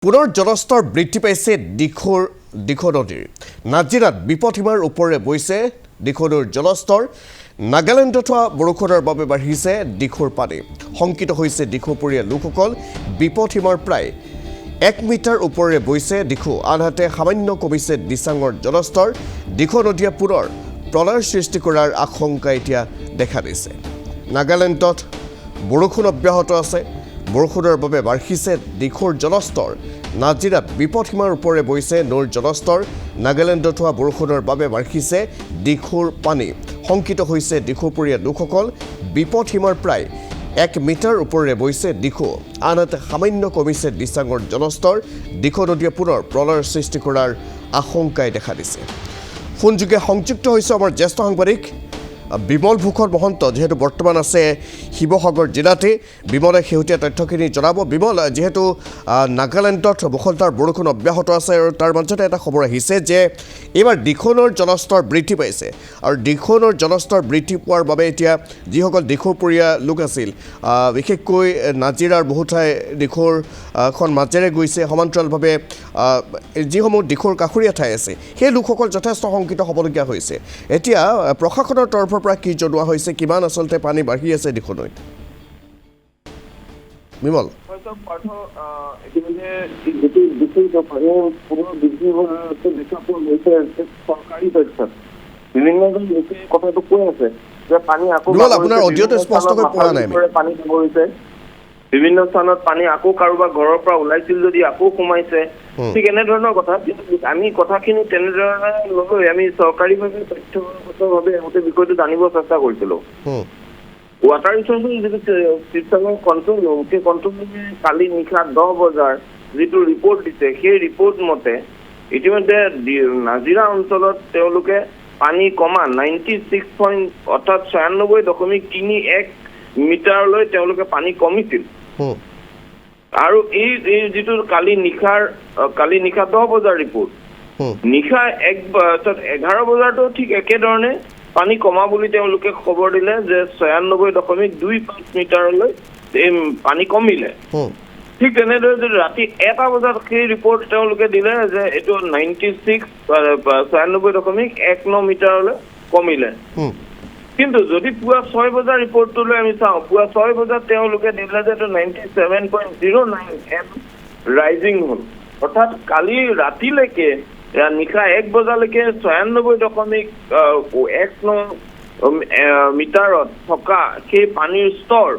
পুনৰ জলস্তৰ বৃদ্ধি পাইছে দিখৌ নদীৰ নাজিৰাত বিপদসীমাৰ ওপৰেৰে বৈছে দিখৌ নদীৰ জলস্তৰ নাগালেণ্ডত হোৱা বৰষুণৰ বাবে বাঢ়িছে দিখৌৰ পানী শংকিত হৈছে দিখৌপৰীয়া লোকসকল বিপদসীমাৰ প্ৰায় 1 মিটাৰ ওপৰেৰে বৈছে দিখৌ আনহাতে সামান্য কমিছে দিচাঙৰ জলস্তৰ দিখৌ নদীয়ে পুনৰ প্ৰলয়ৰ সৃষ্টি কৰাৰ আশংকা এতিয়া দেখা দিছে নাগালেণ্ডত বৰষুণ অব্যাহত আছে বৰষুণৰ বাবে বাঢ়িছে দিখৌৰ জলস্তৰ নাজিৰাত বিপদসীমাৰ ওপৰেৰে বৈছে নৈৰ জলস্তৰ নাগালেণ্ডত হোৱা বৰষুণৰ বাবে বাঢ়িছে দিখৌৰ পানী শংকিত হৈছে দিখৌপৰীয়া লোকসকল বিপদসীমাৰ প্ৰায় 1 মিটাৰ ওপৰেৰে বৈছে দিখৌ আনহাতে সামান্য কমিছে দিচাঙৰ জলস্তৰ দিখৌ নদীয়ে পুনৰ প্ৰলয়ৰ সৃষ্টি কৰাৰ আশংকাই দেখা দিছে ফোনযোগে সংযুক্ত হৈছে আমাৰ জ্যেষ্ঠ সাংবাদিক বিমল ভূষণ মহন্ত যেহেতু বৰ্তমান আছে শিৱসাগৰ জিলাতে বিমলে শেহতীয়া তথ্যখিনি জনাব বিমল যেহেতু নাগালেণ্ডত মুষলধাৰ বৰষুণ অব্যাহত আছে আৰু তাৰ মাজতে এটা খবৰ আহিছে যে এইবাৰ দিখৌৰ জলস্তৰ বৃদ্ধি পাইছে আৰু দিখৌৰ জলস্তৰ বৃদ্ধি পোৱাৰ বাবে এতিয়া যিসকল দিখৌপৰীয়া লোক আছিল বিশেষকৈ নাজিৰাৰ বহু ঠাই দিখৌৰ খন মাজেৰে গৈছে সমান্তৰালভাৱে যিসমূহ দিখৌৰ কাষৰীয়া ঠাই আছে সেই লোকসকল যথেষ্ট শংকিত হ'বলগীয়া হৈছে এতিয়া প্ৰশাসনৰ তৰফৰ পৰা কি জনোৱা হৈছে কিমান আচলতে পানী বাঢ়ি আছে দিখৌ নৈত বিমল আপোনাৰ অডিঅ'টো স্পষ্টকৈ পোৱা নাই বিভিন্ন স্থানত পানী আকৌ কাৰোবাৰ ঘৰৰ পৰা ওলাইছিল যদি আকৌ সোমাইছে ঠিক এনেধৰণৰ কথা আমি কথাখিনি তেনেধৰণে লৈ আমি চৰকাৰীভাৱে তথ্যগতভাৱে গোটেই বিষয়টো জানিব চেষ্টা কৰিছিলো ৱাটাৰ ৰিচোৰ্চৰ যিটো চিষ্টেমৰ কণ্ট্ৰল ৰুম সেই কণ্ট্ৰল ৰুমে কালি নিশা 10 বজাৰ যিটো ৰিপৰ্ট দিছে সেই ৰিপৰ্ট মতে ইতিমধ্যে নাজিৰা অঞ্চলত তেওঁলোকে পানী কমা 96 অৰ্থাৎ 96.31 মিটাৰলৈ তেওঁলোকে পানী কমিছিল আৰু এই যিটো কালি নিশা 10 বজাৰ ৰিপৰ্ট নিশা 11 বজাৰটো ঠিক একেধৰণে পানী কমা বুলি তেওঁলোকে খবৰ দিলে যে 96.25 মিটাৰলৈ এই পানী কমিলে ঠিক তেনেদৰে যদি ৰাতি 1 বজাত সেই ৰিপৰ্ট তেওঁলোকে দিলে যে এইটো 96.19 মিটাৰলৈ কমিলে কিন্তু যদি পুৱা 6 বজাৰ ৰিপৰ্টটো লৈ আমি চাওঁ পুৱা 6 বজাত তেওঁলোকে দিলে যে 97.09 ৰাইজিং হ'ল অৰ্থাৎ কালি ৰাতিলৈকে নিশা 1 বজালৈকে 96.19 মিটাৰত থকা সেই পানীৰ স্তৰ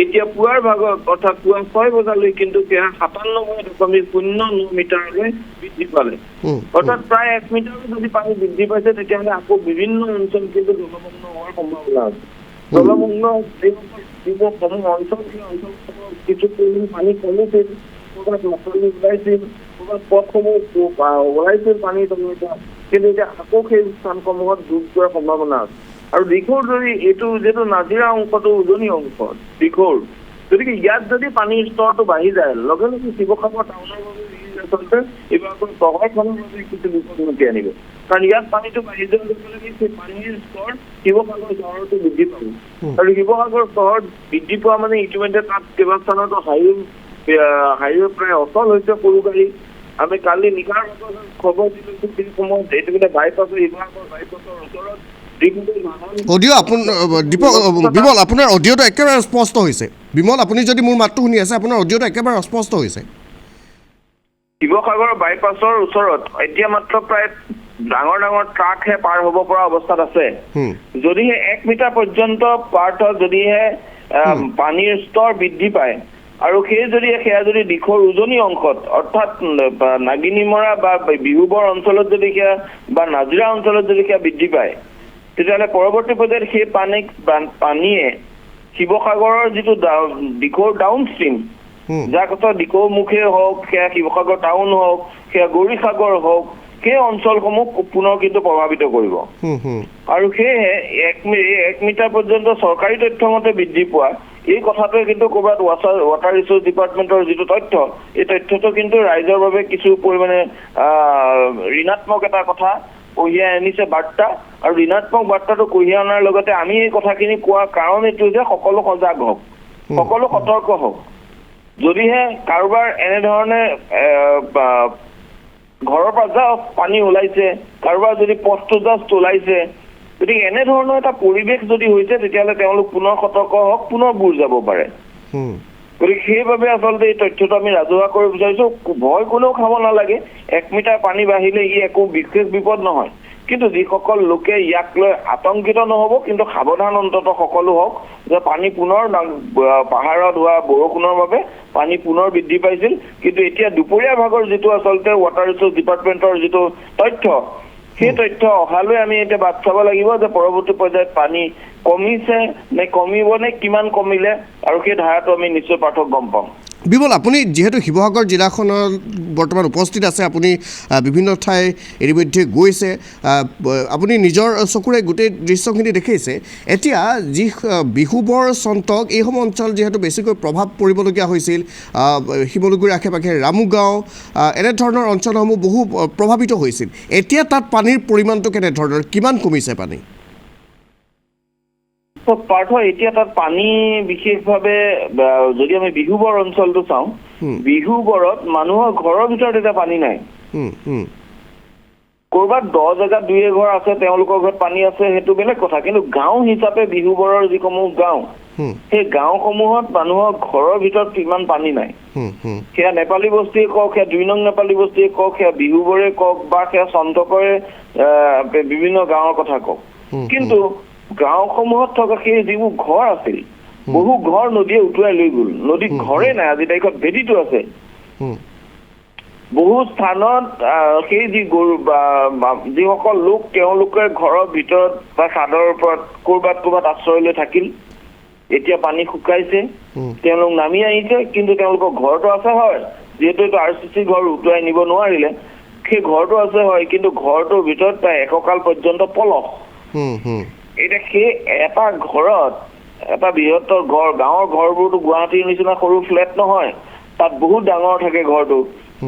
এতিয়া পুৱাৰ ভাগত অৰ্থাৎ পুৱা 6 বজালৈ কিন্তু 97.09 মিটাৰলৈ বৃদ্ধি পালে অৰ্থাৎ প্ৰায় 1 মিটাৰ যদি পানী বৃদ্ধি পাইছে তেতিয়াহ'লে আকৌ বিভিন্ন অঞ্চল কিন্তু জলমগ্ন হোৱাৰ সম্ভাৱনা আছে জলমগ্ন যিসমূহ অঞ্চল সেই অঞ্চলসমূহত কিছু পৰিমাণ পানী কমিছিল ক'ৰবাত মাছলি ওলাইছিল ক'ৰবাত পথসমূহ ওলাইছিল পানী জমা কিন্তু এতিয়া আকৌ সেই স্থানসমূহত ডুব যোৱাৰ সম্ভাৱনা আছে আৰু দিখৌৰ যদি এইটো যিটো নাজিৰা অংশটো উজনি অংশ দিখৌৰ গতিকে ইয়াত যদি পানীৰ স্তৰটো বাঢ়ি যায় লগে লগে শিৱসাগৰ টাউনৰ বাবে আচলতে এইবাৰ চহৰখনৰ বাবে কিছু বিপদমুখী আনিব কাৰণ ইয়াত পানীটো বাঢ়ি যোৱাৰ লগে লগে সেই পানীৰ স্তৰ শিৱসাগৰ চহৰটো বৃদ্ধি পাব আৰু শিৱসাগৰ চহৰত বৃদ্ধি পোৱা মানে ইতিমধ্যে তাত কেইবাস্থানতো হাইৱে প্ৰায় অচল হৈছে সৰু গাড়ী আমি কালি নিশাৰ খবৰ দিলোঁ সেই সময়ত এইটো মানে বাইপাছৰ শিৱসাগৰ বাইপাছৰ ওচৰত অডিঅ' বিমল আপোনাৰ অডিঅ'টো একেবাৰে স্পষ্ট হৈছে বিমল আপুনি যদি মোৰ মাতটো শুনি আছে আপোনাৰ অডিঅ'টো একেবাৰে অস্পষ্ট হৈছে শিৱসাগৰ বাইপাছৰ ওচৰত এতিয়া মাত্ৰ প্ৰায় ডাঙৰ ডাঙৰ ট্ৰাকহে পাৰ হ'ব পৰা অৱস্থাত আছে যদিহে 1 মিটাৰ পৰ্যন্ত পাৰ্থত যদিহে পানীৰ স্তৰ বৃদ্ধি পায় আৰু সেয়া যদি দিখৌৰ উজনি অংশত অৰ্থাৎ নাগিনীমৰা বা বিহুবৰ অঞ্চলত যদি সেয়া বা নাজিৰা অঞ্চলত যদি সেয়া বৃদ্ধি পায় তেতিয়াহ'লে পৰৱৰ্তী পৰ্যায়ত সেই পানীয়ে শিৱসাগৰৰ যিটো দিখৌৰ ডাউন ষ্ট্ৰীম যাৰ কথা দিখৌমুখে হওক সেয়া শিৱসাগৰ টাউন হওক সেয়া গৌৰীসাগৰ হওক সেই অঞ্চলসমূহ পুনৰ কিন্তু প্ৰভাৱিত কৰিব আৰু সেয়েহে 1 মিটাৰ পৰ্যন্ত চৰকাৰী তথ্য মতে বৃদ্ধি পোৱা এই কথাটোৱে কিন্তু ক'ৰবাত ৱাটাৰ ৰিচোৰ্চ ডিপাৰ্টমেণ্টৰ যিটো তথ্য এই তথ্যটো কিন্তু ৰাইজৰ বাবে কিছু পৰিমাণে ঋণাত্মক এটা কথা কঢ়িয়াই আনিছে বাৰ্তা আৰু ঋণাত্মক বাৰ্তাটো কঢ়িয়াই অনাৰ লগতে আমি এই কথাখিনি কোৱাৰ কাৰণ এইটো যে সকলো সজাগ হওক সকলো সতৰ্ক হওক যদিহে কাৰোবাৰ এনেধৰণে ঘৰৰ পৰা জাষ্ট পানী ওলাইছে, কাৰোবাৰ যদি পথটো জাষ্ট ওলাইছে, গতিকে এনেধৰণৰ এটা পৰিৱেশ যদি হৈছে তেতিয়াহ'লে তেওঁলোক পুনৰ সতৰ্ক হওক, পুনৰ বুৰ যাব পাৰে। গতিকে সেইবাবে আচলতে এই তথ্যটো আমি ৰাজহুৱা কৰিব বিচাৰিছো। ভয় কোনেও খাব নালাগে, 1 মিটাৰ পানী বাঢ়িলে ই একো বিশেষ বিপদ নহয়, কিন্তু যিসকল লোকে ইয়াক লৈ আতংকিত নহ'ব, কিন্তু সাৱধান অন্তত সকলো হওক যে পানী পুনৰ পাহাৰত হোৱা বৰষুণৰ বাবে পানী পুনৰ বৃদ্ধি পাইছিল। কিন্তু এতিয়া দুপৰীয়া ভাগৰ যিটো আচলতে ৱাটাৰ ৰিচোৰ্চ ডিপাৰ্টমেণ্টৰ যিটো তথ্য, সেই তথ্য অহালৈ আমি এতিয়া বাট চাব লাগিব যে পৰৱৰ্তী পৰ্যায়ত পানী কমিছে নে কমিব নে কিমান কমিলে, আৰু সেই ধাৰাটো আমি নিশ্চয় পাঠক গম পাম। বিমল, আপুনি যিহেতু শিৱসাগৰ জিলাখনত বৰ্তমান উপস্থিত আছে, আপুনি বিভিন্ন ঠাই ইতিমধ্যে গৈছে, আপুনি নিজৰ চকুৰে গোটেই দৃশ্যখিনি দেখিছে। এতিয়া যি বিহুবৰ চন্তক এইসমূহ অঞ্চল যিহেতু বেছিকৈ প্ৰভাৱ পৰিবলগীয়া হৈছিল, শিমলুগুৰিৰ আশে পাশে ৰামুগাঁও এনেধৰণৰ অঞ্চলসমূহ বহু প্ৰভাৱিত হৈছিল। এতিয়া তাত পানীৰ পৰিমাণটো কেনেধৰণৰ, কিমান কমিছে পানী? পাৰ্থ, এতিয়া তাত পানী বিশেষভাৱে যদি আমি বিহুবৰ অঞ্চলটো চাওঁ, বিহুবৰত মানুহৰ ঘৰৰ ভিতৰত এতিয়া পানী নাই। ক'ৰবাত 10 জেগাত 2 এঘৰ আছে, তেওঁলোকৰ ঘৰত পানী আছে, সেইটো বেলেগ কথা। কিন্তু গাঁও হিচাপে বিহুবৰৰ যিসমূহ গাঁও, সেই গাঁওসমূহত মানুহৰ ঘৰৰ ভিতৰত ইমান পানী নাই। সেয়া নেপালী বস্তিয়ে কওক, সেয়া 2 নং নেপালী বস্তিয়ে কওক, সেয়া বিহুবৰে কওক, বা সেয়া চন্তকৰে বিভিন্ন গাঁৱৰ কথা কওক। কিন্তু গাঁওসমূহত থকা সেই যিবোৰ ঘৰ আছিল, বহু ঘৰ নদীয়ে উটুৱাই লৈ গ'ল। নদীত ঘৰে নাই, আজি তাৰিখত ভেটিটো আছে। বহু স্থানত সেই যি গৰু বা যিসকল লোক, তেওঁলোকে ঘৰৰ ভিতৰত বা চাদৰ ওপৰত ক'ৰবাত আশ্ৰয় লৈ থাকিল। এতিয়া পানী শুকাইছে, তেওঁলোক নামি আহিছে, কিন্তু তেওঁলোকৰ ঘৰটো আছে হয়, যিহেতু এইটো RCC ঘৰ উটুৱাই নিব নোৱাৰিলে, সেই ঘৰটো আছে হয়, কিন্তু ঘৰটোৰ ভিতৰত প্ৰায় এককাল পৰ্যন্ত পলস। এতিয়া সেই এটা ঘৰত এটা বৃহত্তৰ ঘৰ, গাঁৱৰ ঘৰবোৰতো গুৱাহাটীৰ নিচিনা সৰু ফ্লেট নহয়, তাত বহুত ডাঙৰ থাকে ঘৰটো,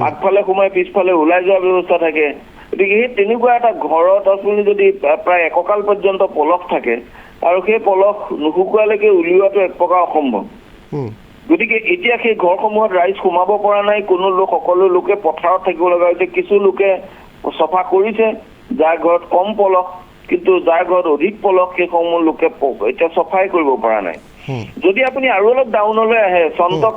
আগফালে সোমাই পিছফালে ওলাই যোৱাৰ ব্যৱস্থা থাকে। গতিকে সেই তেনেকুৱা এটা ঘৰত আপুনি যদি প্ৰায় এককাল পৰ্যন্ত পলস থাকে, আৰু সেই পলস নুশুকোৱালৈকে উলিওৱাটো এক প্ৰকাৰ অসম্ভৱ। গতিকে এতিয়া সেই ঘৰসমূহত ৰাইজ সোমাব পৰা নাই, কোনো লোক, সকলো লোকে পথাৰত থাকিব লগা হৈছে। কিছু লোকে চফা কৰিছে যাৰ ঘৰত কম পলস, কিন্তু যাৰ ঘৰত অধিক পলস সেইসমূহ লোকে এতিয়া চফাই কৰিব পৰা নাই। যদি আপুনি আৰু অলপ ডাউনলৈ আহে, চন্তক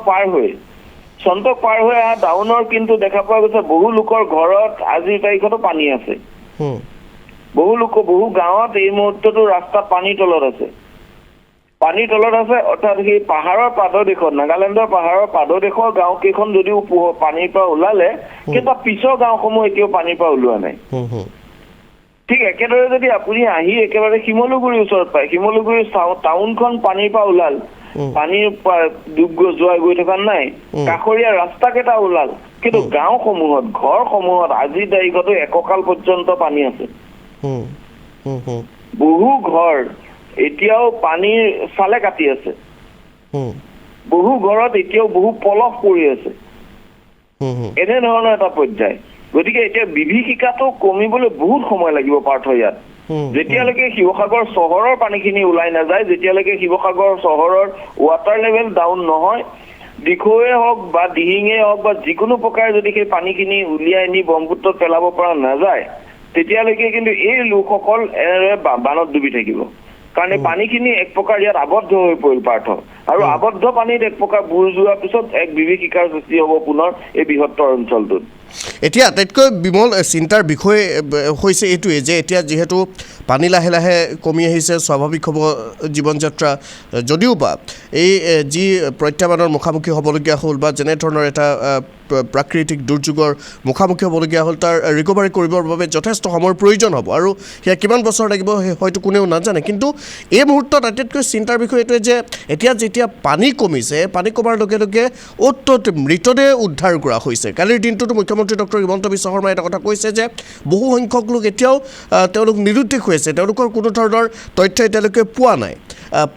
পাৰ হৈ অহা ডাউনৰ কিন্তু দেখা পোৱা গৈছে বহু লোকৰ ঘৰত আজিৰ তাৰিখতো পানী আছে। বহু গাঁৱত এই মুহূৰ্ততো ৰাস্তাত পানীৰ তলত আছে। অৰ্থাৎ সেই পাহাৰৰ পাদদেশত, নাগালেণ্ডৰ পাহাৰৰ পাদদেশৰ গাঁও কেইখন যদিও পানীৰ পৰা ওলালে, কিন্তু পিছৰ গাঁওসমূহ এতিয়াও পানীৰ পৰা ওলোৱা নাই। ঠিক একেদৰে যদি আপুনি আহি একেবাৰে শিমলুগুৰিৰ ওচৰত পায়, শিমলুগুৰিৰ টাউনখন পানীৰ পৰা ওলাল, পানীৰ পৰা ডুব গৈ থকা নাই, কাষৰীয়া ৰাস্তা কেইটা ওলাল, কিন্তু গাঁওসমূহত, ঘৰসমূহত আজিৰ তাৰিখতো এককাল পৰ্যন্ত পানী আছে। বহু ঘৰ এতিয়াও পানীৰ চালে কাটি আছে, বহু ঘৰত এতিয়াও বহু পলস পৰি আছে। এনেধৰণৰ এটা পৰ্যায়। গতিকে এতিয়া বিভীষিকাটো কমিবলৈ বহুত সময় লাগিব পাৰ্থ ইয়াত। যেতিয়ালৈকে শিৱসাগৰ চহৰৰ পানীখিনি ওলাই নাযায়, যেতিয়ালৈকে শিৱসাগৰ চহৰৰ ৱাটাৰ লেভেল ডাউন নহয়, দিখৌৱে হওক বা দিহিঙে হওক বা যিকোনো প্ৰকাৰে যদি সেই পানীখিনি উলিয়াই নি ব্ৰহ্মপুত্ৰত পেলাব পৰা নাযায়, তেতিয়ালৈকে কিন্তু এই লোকসকল এনেদৰে বানত ডুবি থাকিব। কাৰণ এই পানীখিনি এক প্ৰকাৰ ইয়াত আবদ্ধ হৈ পৰিল পাৰ্থ, আৰু আবদ্ধ পানীত এক প্ৰকাৰ বুৰ যোৱাৰ পিছত এক বিভীষিকাৰ সৃষ্টি হ'ব পুনৰ এই বৃহত্তৰ অঞ্চলটোত। এতিয়া আটাইতকৈ বিমল চিন্তাৰ বিষয় হৈছে এইটোৱে যে এতিয়া যিহেতু পানী লাহে লাহে কমি আহিছে, স্বাভাৱিক হ'ব জীৱন যাত্ৰা, যদিও বা এই যি প্ৰত্যাহ্বানৰ মুখামুখি হ'বলগীয়া হ'ল বা যেনেধৰণৰ এটা প্ৰাকৃতিক দুৰ্যোগৰ মুখামুখি হ'বলগীয়া হ'ল, তাৰ ৰিকভাৰী কৰিবৰ বাবে যথেষ্ট সময়ৰ প্ৰয়োজন হ'ব, আৰু সেয়া কিমান বছৰ লাগিব হয়তো কোনেও নাজানে। কিন্তু এই মুহূৰ্তত আটাইতকৈ চিন্তাৰ বিষয় এইটোৱে যে এতিয়া যেতিয়া পানী কমিছে, পানী কমাৰ লগে লগে অ'ত ত'ত মৃতদেহ উদ্ধাৰ কৰা হৈছে। কালিৰ দিনটোতো মুখ্যমন্ত্ৰী ডক্টৰ হিমন্ত বিশ্ব শৰ্মাই এটা কথা কৈছে যে বহু সংখ্যক লোক এতিয়াও তেওঁলোক নিৰুদ্দেশ হৈ আছে, তেওঁলোকৰ কোনো ধৰণৰ তথ্য এতিয়ালৈকে পোৱা নাই।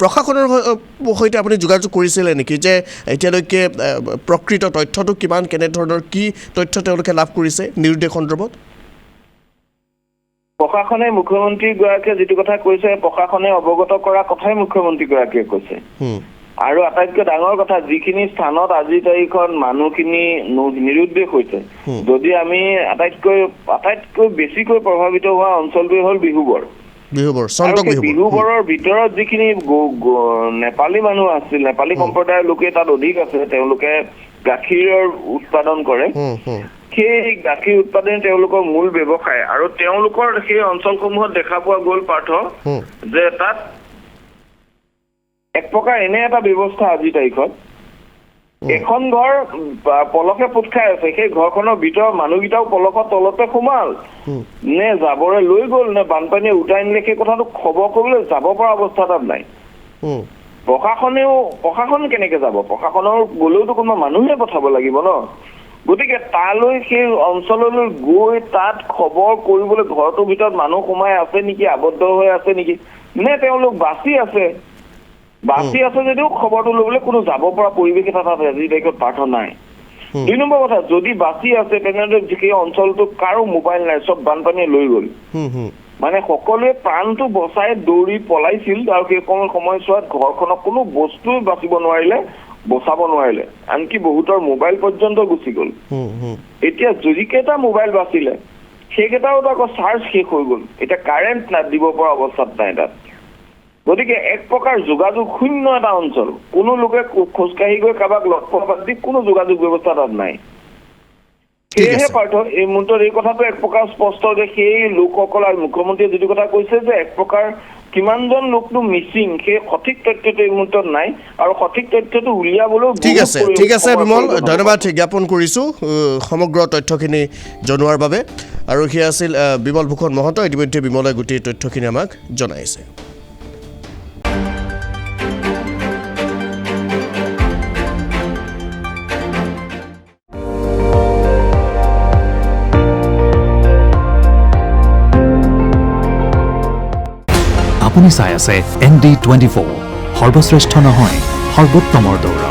প্ৰশাসনৰ সৈতে আপুনি যোগাযোগ কৰিছিলে নেকি যে এতিয়ালৈকে প্ৰকৃত তথ্যটো কিমান, কেনেধৰণৰ কি তথ্য তেওঁলোকে লাভ কৰিছে নিৰুদ্দেশ সন্দৰ্ভত? প্ৰশাসনে মুখ্যমন্ত্ৰীগৰাকীয়ে যিটো কথা কৈছে, প্ৰশাসনে অৱগত কৰা কথাই মুখ্যমন্ত্ৰীগৰাকীয়ে কৈছে। আৰু আটাইতকৈ ডাঙৰ কথা যিখিনি স্থানত আজিৰ তাৰিখত মানুহখিনি নিৰুদ্দেশ হৈছে যদি আমি আটাইতকৈ বেছিকৈ প্ৰভাৱিত হোৱা অঞ্চলটোৱে হ'ল বিহুবৰ বিহুবৰৰ ভিতৰত যিখিনি নেপালী মানুহ আছিল নেপালী সম্প্ৰদায়ৰ লোকে তাত অধিক আছে তেওঁলোকে গাখীৰৰ উৎপাদন কৰে সেই গাখীৰ উৎপাদন তেওঁলোকৰ মূল ব্যৱসায় আৰু তেওঁলোকৰ সেই অঞ্চলসমূহত দেখা পোৱা গ'ল পাৰ্থ যে তাত এক প্ৰকাৰ এনে এটা ব্যৱস্থা আজিৰ তাৰিখত এখন ঘৰ পলকে পোত খাই আছে সেই ঘৰখনৰ ভিতৰত মানুহকেইটাও পলকৰ তলতে সোমাল নে জাবৰে লৈ গ'ল নে বানপানীয়ে উটাই নিলে সেই কথাটো খবৰ কৰিবলৈ যাব পৰা অৱস্থা তাত নাই প্ৰশাসন কেনেকে যাব প্ৰশাসনৰ গ'লেওতো কোনোবা মানুহে পঠাব লাগিব ন গতিকে তালৈ সেই অঞ্চললৈ গৈ তাত খবৰ কৰিবলৈ ঘৰটোৰ ভিতৰত মানুহ সোমাই আছে নেকি আবদ্ধ হৈ আছে নেকি নে তেওঁলোক বাচি আছে যদিও খবৰটো ল'বলৈ কোনো যাব পৰা পৰিৱেশ এটা তাত আজিৰ তাৰিখত পাৰ্থ নাই 2 নম্বৰ কথা যদি বাচি আছে তেনেহ'লে সেই অঞ্চলটো কাৰো মোবাইল নাই চব বানপানীয়ে লৈ গ'ল মানে সকলোৱে প্ৰাণটো বচাই দৌৰি পলাইছিল আৰু সেই সময়ছোৱাত ঘৰখনক কোনো বস্তুৱে বচাব নোৱাৰিলে আনকি বহুতৰ মোবাইল পৰ্যন্ত গুচি গ'ল এতিয়া যদি কেইটা মোবাইল বাচিলে সেইকেইটাও আকৌ চাৰ্জ শেষ হৈ গ'ল এতিয়া কাৰেণ্ট দিব পৰা অৱস্থাত নাই তাত গতিকে এক প্ৰকাৰ যোগাযোগ শূন্য এটা অঞ্চল কোনো লোকে খোজকাঢ়ি গৈ কাৰোবাক লগ পোৱা বাদ দি কোনো যোগাযোগ ব্যৱস্থা তাত নাই সেয়েহে পাৰ্থ এই মুহূৰ্তত এই কথাটো এক প্ৰকাৰ স্পষ্ট যে সেই লোকসকল আৰু মুখ্যমন্ত্ৰীয়ে যিটো কথা কৈছে যে এক প্ৰকাৰ কিমানজন লোকটো মিচিং সেই সঠিক তথ্যটো এই মুহূৰ্তত নাই আৰু সঠিক তথ্যটো উলিয়াবলৈ ঠিক আছে বিমল ধন্যবাদ জ্ঞাপন কৰিছোঁ সমগ্ৰ তথ্যখিনি জনোৱাৰ বাবে আৰু সেয়া আছিল বিমল ভূষণ মহন্ত ইতিমধ্যে বিমলে গোটেই তথ্যখিনি আমাক জনাইছে আপুনি চাই আছে ND24 সৰ্বশ্ৰেষ্ঠ নহয় সৰ্বোত্তমৰ দৌৰ